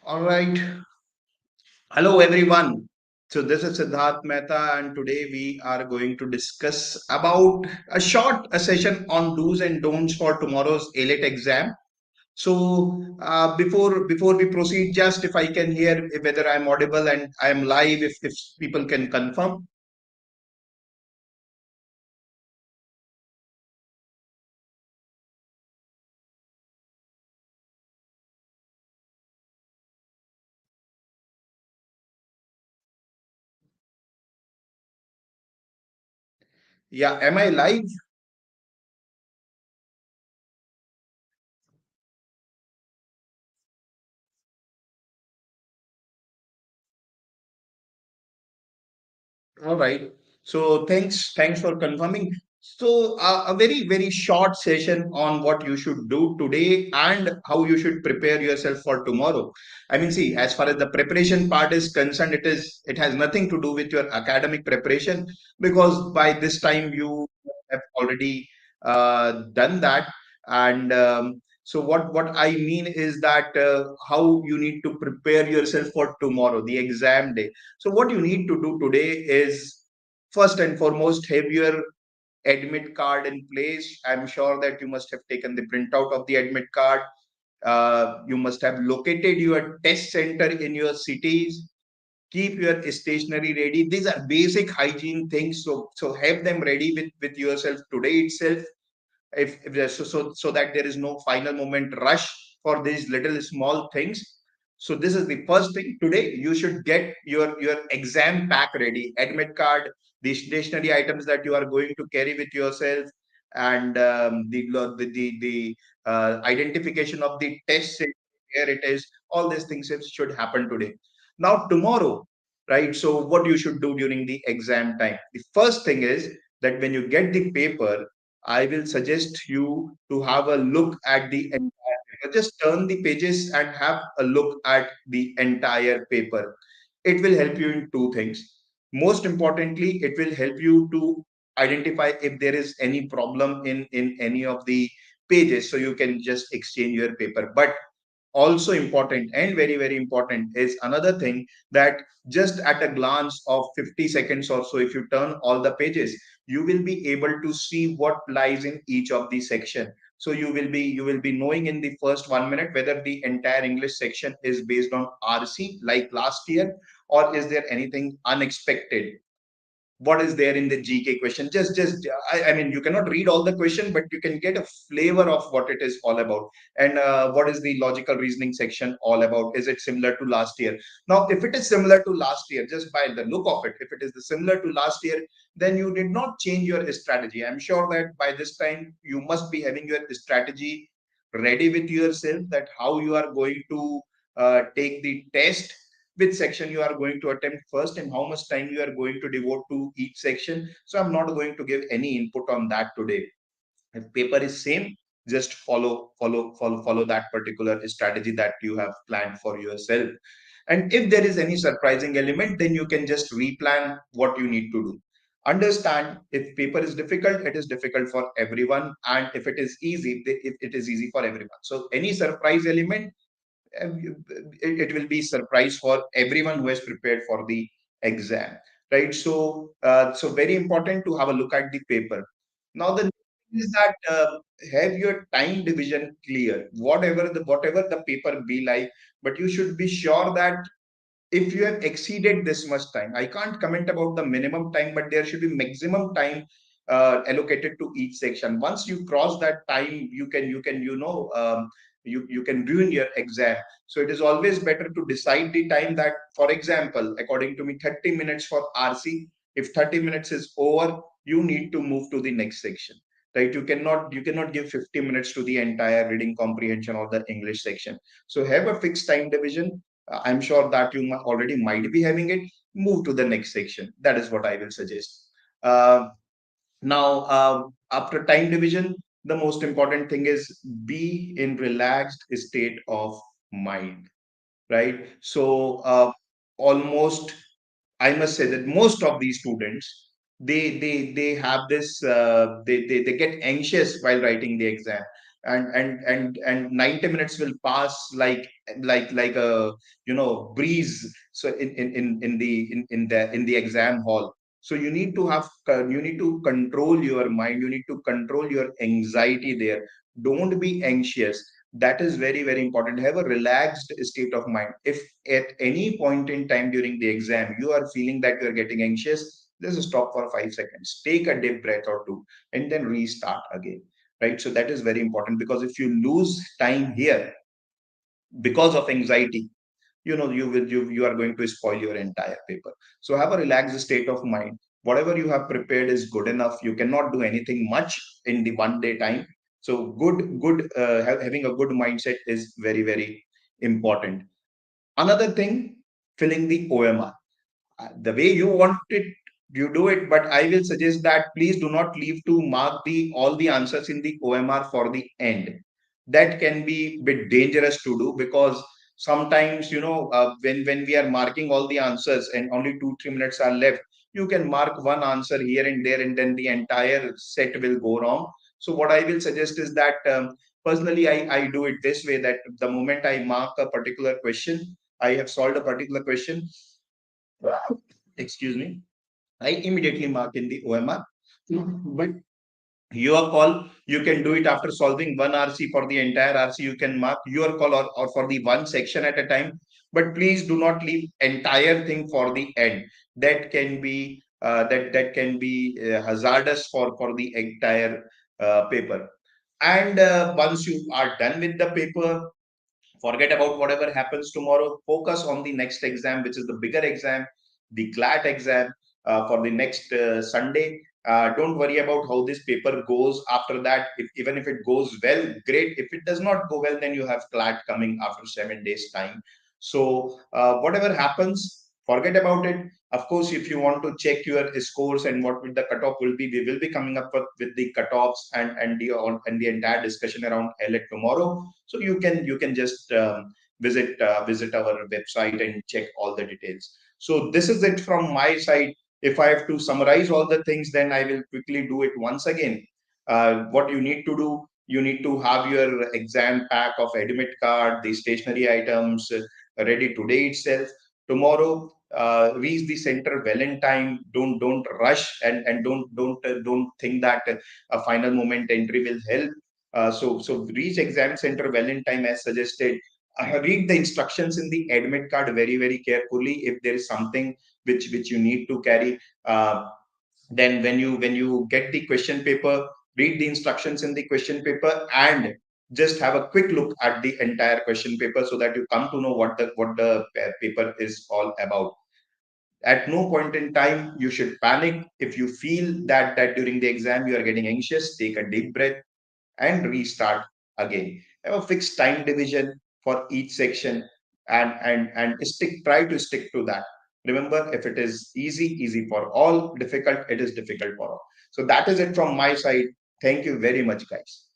All right. Hello, everyone. So this is Siddharth Mehta, and today we are going to discuss about a session on do's and don'ts for tomorrow's ALET exam. So before we proceed, just if I can hear whether I'm audible and I'm live, if people can confirm. Yeah, am I live? All right. So thanks for confirming. So a very short session on what you should do today and how you should prepare yourself for tomorrow. I mean, see, as far as the preparation part is concerned, it has nothing to do with your academic preparation because by this time you have already done that. And so what I mean is that how you need to prepare yourself for tomorrow, the exam day. So what you need to do today is first and foremost have your admit card in place. I'm sure that you must have taken the printout of the admit card. You must have located your test center in your cities. Keep your stationery ready. These are basic hygiene things. So have them ready with yourself today itself. So that there is no final moment rush for these little small things. So this is the first thing. Today you should get your exam pack ready, admit card, the stationary items that you are going to carry with yourself, and the identification of the test center, where it is. All these things should happen today. Now tomorrow, right? So what you should do during the exam time, the first thing is that when you get the paper, I will suggest you to have a look at the entire paper. Just turn the pages and have a look at the entire paper. It will help you in two things. Most importantly, it will help you to identify if there is any problem in any of the pages, so you can just exchange your paper. But also important and very important is another thing, that just at a glance of 50 seconds or so, if you turn all the pages, you will be able to see what lies in each of the section. So you will be knowing in the first 1 minute whether the entire English section is based on RC like last year, or is there anything unexpected, what is there in the GK question. I mean, you cannot read all the question, but you can get a flavor of what it is all about. And what is the logical reasoning section all about? Is it similar to last year? Now, if it is similar to last year, just by the look of it, if it is similar to last year, then you did not change your strategy. I'm sure that by this time you must be having your strategy ready with yourself, that how you are going to take the test, which section you are going to attempt first, and how much time you are going to devote to each section. So I'm not going to give any input on that today. If paper is same, just follow that particular strategy that you have planned for yourself. And if there is any surprising element, then you can just replan what you need to do. Understand, if paper is difficult, it is difficult for everyone, and if it is easy, if it is easy for everyone. So any surprise element, it will be surprise for everyone who has prepared for the exam, right? So very important to have a look at the paper. Now the next thing is that have your time division clear, whatever the paper be like, but you should be sure that if you have exceeded this much time, I can't comment about the minimum time, but there should be maximum time allocated to each section. Once you cross that time, you can ruin your exam. So it is always better to decide the time, that, for example, according to me, 30 minutes for RC. If 30 minutes is over, you need to move to the next section, right? You cannot give 50 minutes to the entire reading comprehension or the English section. So have a fixed time division. I'm sure that you already might be having it. Move to the next section. That is what I will suggest. Now, after time division, the most important thing is be in relaxed state of mind, right? So, almost, I must say that most of these students, they have this, they get anxious while writing the exam. and 90 minutes will pass like a breeze. So in the exam hall. So you need to you need to control your mind, you need to control your anxiety there. Don't be anxious. That is very, very important. Have a relaxed state of mind. If at any point in time during the exam you are feeling that you are getting anxious, just stop for 5 seconds, take a deep breath or two, and then restart again. Right? So that is very important, because if you lose time here because of anxiety, you are going to spoil your entire paper. So have a relaxed state of mind. Whatever you have prepared is good enough. You cannot do anything much in the 1 day time. So having a good mindset is very, very important. Another thing, filling the OMR. The way you want it, you do it, but I will suggest that please do not leave to mark the all the answers in the OMR for the end. That can be a bit dangerous to do, because sometimes when we are marking all the answers and only 2 3 minutes are left, you can mark one answer here and there, and then the entire set will go wrong. So what I will suggest is that, personally, I do it this way, that the moment I mark a particular question, I have solved a particular question, excuse me, I immediately mark in the OMR. But your call, you can do it after solving one RC. For the entire RC, you can mark your call, or for the one section at a time. But please do not leave entire thing for the end. That can be hazardous for the entire paper. And once you are done with the paper, forget about whatever happens tomorrow. Focus on the next exam, which is the bigger exam, the CLAT exam, for the next Sunday. Don't worry about how this paper goes after that. Even if it goes well, great. If it does not go well, then you have CLAT coming after 7 days time. So whatever happens, forget about it. Of course, if you want to check your scores and what will the cutoff will be, we will be coming up with the cutoffs and the entire discussion around LA tomorrow. So you can just visit our website and check all the details. So this is it from my side. If I have to summarize all the things, then I will quickly do it once again. What you need to do, you need to have your exam pack of admit card, the stationery items ready today itself. Tomorrow, reach the center well in time. Don't rush, and don't think that a final moment entry will help. So reach exam center well in time as suggested. Read the instructions in the admit card very, very carefully. If there is something which you need to carry, then when you get the question paper, read the instructions in the question paper, and just have a quick look at the entire question paper, so that you come to know what the paper is all about. At no point in time you should panic. If you feel that during the exam you are getting anxious, take a deep breath and restart again. Have a fixed time division for each section, and try to stick to that. Remember, if it is easy for all, difficult, it is difficult for all. So that is it from my side. Thank you very much, guys.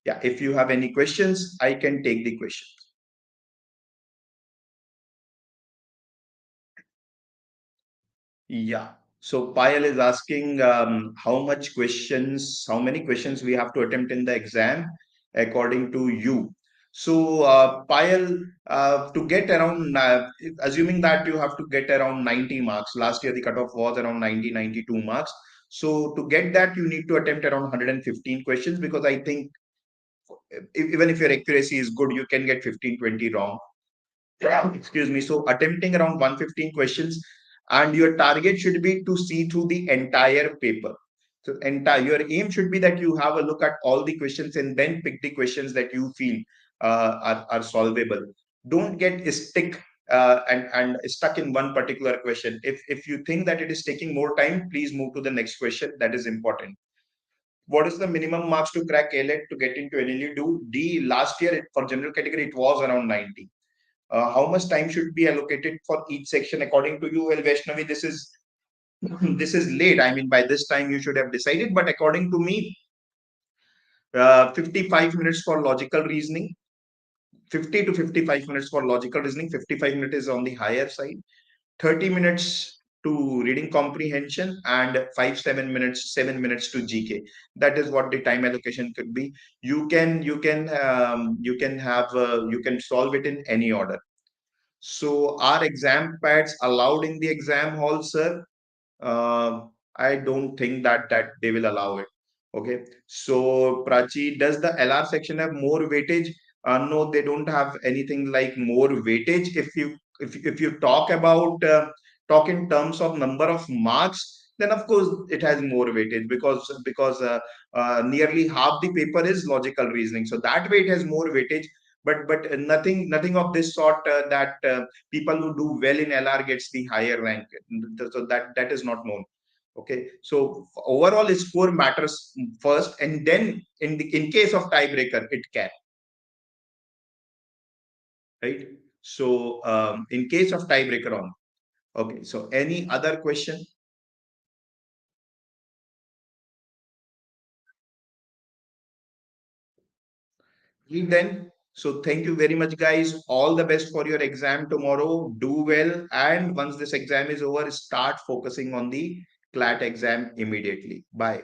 Yeah, if you have any questions, I can take the questions. Yeah. So Payal is asking, how many questions we have to attempt in the exam according to you. So Payal, to get around, assuming that you have to get around 90 marks. Last year the cutoff was around 92 marks. So to get that, you need to attempt around 115 questions, because I think even if your accuracy is good, you can get 15-20 wrong. Excuse me. So attempting around 115 questions, and your target should be to see through the entire paper. So entire your aim should be that you have a look at all the questions and then pick the questions that you feel are solvable. Don't get and stuck in one particular question. If you think that it is taking more time, please move to the next question. That is important. What is the minimum marks to crack ALET to get into NLU? Do D last year for general category it was around 90. How much time should be allocated for each section according to you? Well, Vaishnavi, this is this is late. I mean, by this time you should have decided. But according to me, 55 minutes for logical reasoning, 50 to 55 minutes for logical reasoning. 55 minutes is on the higher side. 30 minutes to reading comprehension and 5 7 minutes 7 minutes to GK. That is what the time allocation could be. You can solve it in any order. So are exam pads allowed in the exam hall, sir? uh, I don't think that they will allow it. Okay. So Prachi, does the LR section have more weightage? No, they don't have anything like more weightage. If you talk about talk in terms of number of marks, then of course it has more weightage because nearly half the paper is logical reasoning. So that way it has more weightage. But nothing of this sort that people who do well in LR gets the higher rank. So that is not known. Okay, so overall score matters first, and then in case of tiebreaker, it can, right? So in case of tiebreaker on. Okay, so any other question? Then, so thank you very much, guys. All the best for your exam tomorrow. Do well, and once this exam is over, start focusing on the CLAT exam immediately. Bye.